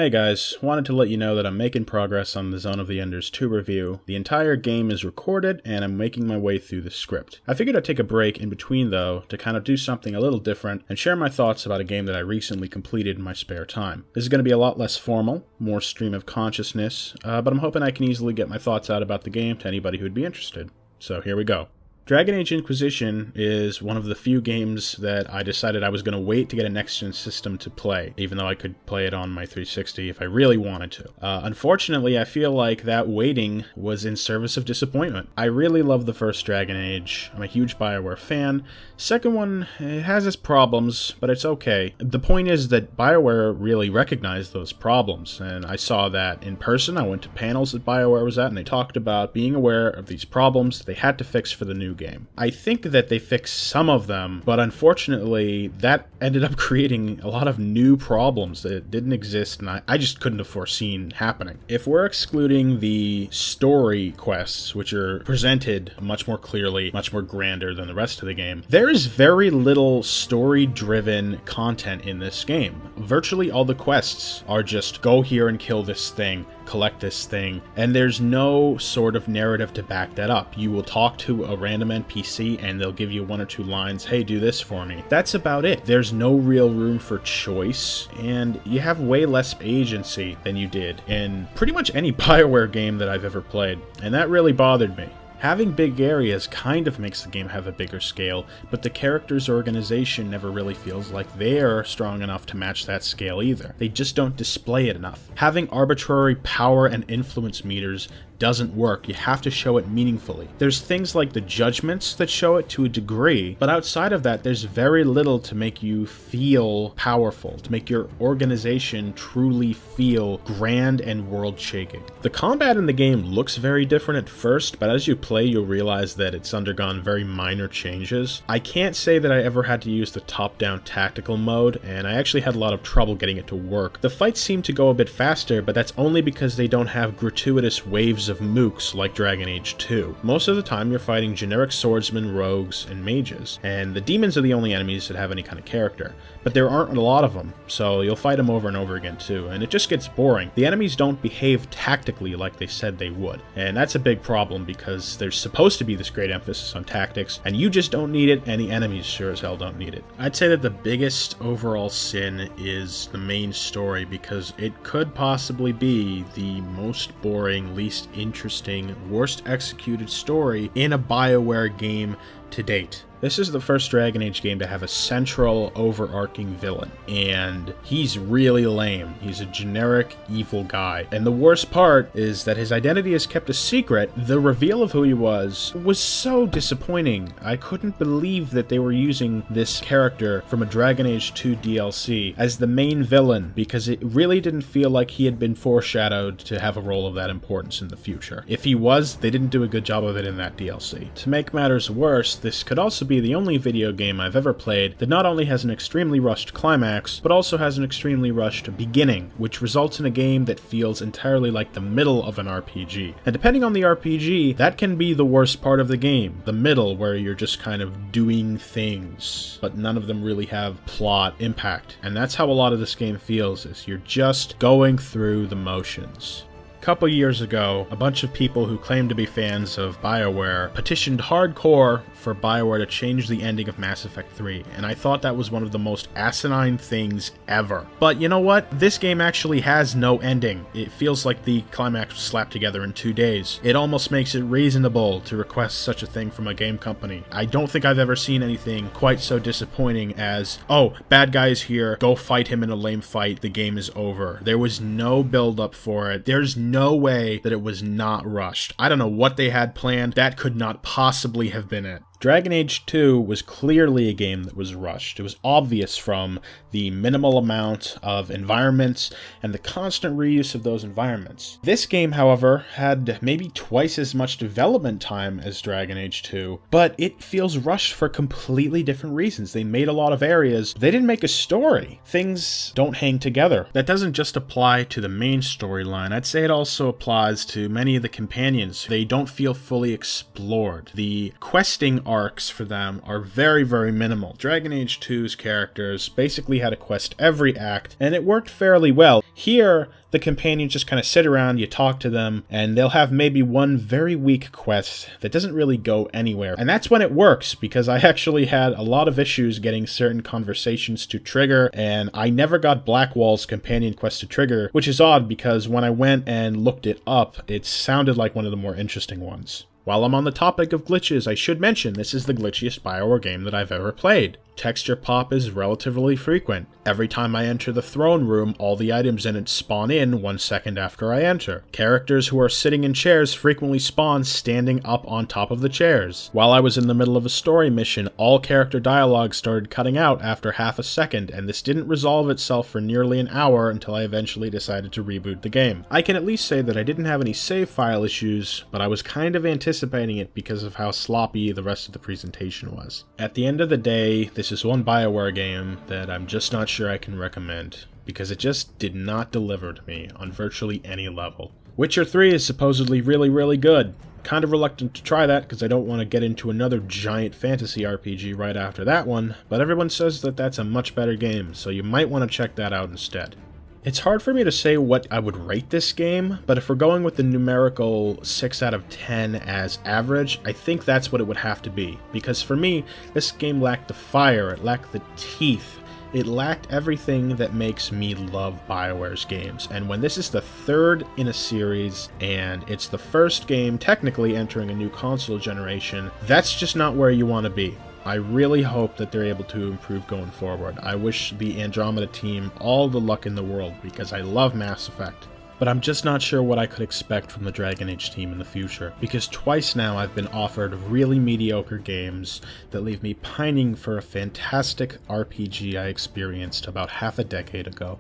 Hey guys, wanted to let you know that I'm making progress on the Zone of the Enders 2 review. The entire game is recorded, and I'm making my way through the script. I figured I'd take a break in between though, to kind of do something a little different, and share my thoughts about a game that I recently completed in my spare time. This is going to be a lot less formal, more stream of consciousness, but I'm hoping I can easily get my thoughts out about the game to anybody who'd be interested. So here we go. Dragon Age Inquisition is one of the few games that I decided I was going to wait to get a next-gen system to play, even though I could play it on my 360 if I really wanted to. Unfortunately, I feel like that waiting was in service of disappointment. I really love the first Dragon Age. I'm a huge BioWare fan. Second one, it has its problems, but it's okay. The point is that BioWare really recognized those problems, and I saw that in person. I went to panels that BioWare was at, and they talked about being aware of these problems that they had to fix for the new game. I think that they fixed some of them, but unfortunately that ended up creating a lot of new problems that didn't exist, and I just couldn't have foreseen happening. If we're excluding the story quests, which are presented much more clearly, much more grander than the rest of the game, there is very little story-driven content in this game. Virtually all the quests are just go here and kill this thing, collect this thing, and there's no sort of narrative to back that up. You will talk to a random NPC and they'll give you one or two lines, hey, do this for me. That's about it. There's no real room for choice, and you have way less agency than you did in pretty much any BioWare game that I've ever played, and that really bothered me. Having big areas kind of makes the game have a bigger scale, but the characters' organization never really feels like they're strong enough to match that scale either. They just don't display it enough. Having arbitrary power and influence meters doesn't work. You have to show it meaningfully. There's things like the judgments that show it to a degree, but outside of that, there's very little to make you feel powerful, to make your organization truly feel grand and world-shaking. The combat in the game looks very different at first, but as you play, you'll realize that it's undergone very minor changes. I can't say that I ever had to use the top-down tactical mode, and I actually had a lot of trouble getting it to work. The fights seem to go a bit faster, but that's only because they don't have gratuitous waves of mooks like Dragon Age 2. Most of the time you're fighting generic swordsmen, rogues, and mages, and the demons are the only enemies that have any kind of character. But there aren't a lot of them, so you'll fight them over and over again too, and it just gets boring. The enemies don't behave tactically like they said they would, and that's a big problem because there's supposed to be this great emphasis on tactics, and you just don't need it, and the enemies sure as hell don't need it. I'd say that the biggest overall sin is the main story, because it could possibly be the most boring, least interesting, worst executed story in a BioWare game to date. This is the first Dragon Age game to have a central, overarching villain, and he's really lame. He's a generic, evil guy. And the worst part is that his identity is kept a secret. The reveal of who he was so disappointing. I couldn't believe that they were using this character from a Dragon Age 2 DLC as the main villain, because it really didn't feel like he had been foreshadowed to have a role of that importance in the future. If he was, they didn't do a good job of it in that DLC. To make matters worse, this could also be the only video game I've ever played that not only has an extremely rushed climax, but also has an extremely rushed beginning, which results in a game that feels entirely like the middle of an RPG. And depending on the RPG, that can be the worst part of the game, the middle, where you're just kind of doing things, but none of them really have plot impact. And that's how a lot of this game feels, is you're just going through the motions. A couple years ago, a bunch of people who claimed to be fans of BioWare petitioned hardcore for BioWare to change the ending of Mass Effect 3, and I thought that was one of the most asinine things ever. But you know what? This game actually has no ending. It feels like the climax was slapped together in 2 days. It almost makes it reasonable to request such a thing from a game company. I don't think I've ever seen anything quite so disappointing as, oh, bad guy is here, go fight him in a lame fight, the game is over. There was no build-up for it. There's no way that it was not rushed. I don't know what they had planned. That could not possibly have been it. Dragon Age 2 was clearly a game that was rushed. It was obvious from the minimal amount of environments and the constant reuse of those environments. This game, however, had maybe twice as much development time as Dragon Age 2, but it feels rushed for completely different reasons. They made a lot of areas, but they didn't make a story. Things don't hang together. That doesn't just apply to the main storyline. I'd say it also applies to many of the companions. They don't feel fully explored. The questing arcs for them are very, very minimal. Dragon Age 2's characters basically had a quest every act, and it worked fairly well. Here, the companions just kind of sit around, you talk to them, and they'll have maybe one very weak quest that doesn't really go anywhere. And that's when it works, because I actually had a lot of issues getting certain conversations to trigger, and I never got Blackwall's companion quest to trigger, which is odd because when I went and looked it up, it sounded like one of the more interesting ones. While I'm on the topic of glitches, I should mention this is the glitchiest BioWare game that I've ever played. Texture pop is relatively frequent. Every time I enter the throne room, all the items in it spawn in 1 second after I enter. Characters who are sitting in chairs frequently spawn standing up on top of the chairs. While I was in the middle of a story mission, all character dialogue started cutting out after half a second, and this didn't resolve itself for nearly an hour until I eventually decided to reboot the game. I can at least say that I didn't have any save file issues, but I was kind of anticipating it because of how sloppy the rest of the presentation was. At the end of the day, this is one BioWare game that I'm just not sure I can recommend, because it just did not deliver to me on virtually any level. Witcher 3 is supposedly really good. Kind of reluctant to try that because I don't want to get into another giant fantasy RPG right after that one, but everyone says that that's a much better game, so you might want to check that out instead. It's hard for me to say what I would rate this game, but if we're going with the numerical 6 out of 10 as average, I think that's what it would have to be. Because for me, this game lacked the fire, it lacked the teeth, it lacked everything that makes me love BioWare's games. And when this is the third in a series, and it's the first game technically entering a new console generation, that's just not where you want to be. I really hope that they're able to improve going forward. I wish the Andromeda team all the luck in the world because I love Mass Effect. But I'm just not sure what I could expect from the Dragon Age team in the future, because twice now I've been offered really mediocre games that leave me pining for a fantastic RPG I experienced about half a decade ago.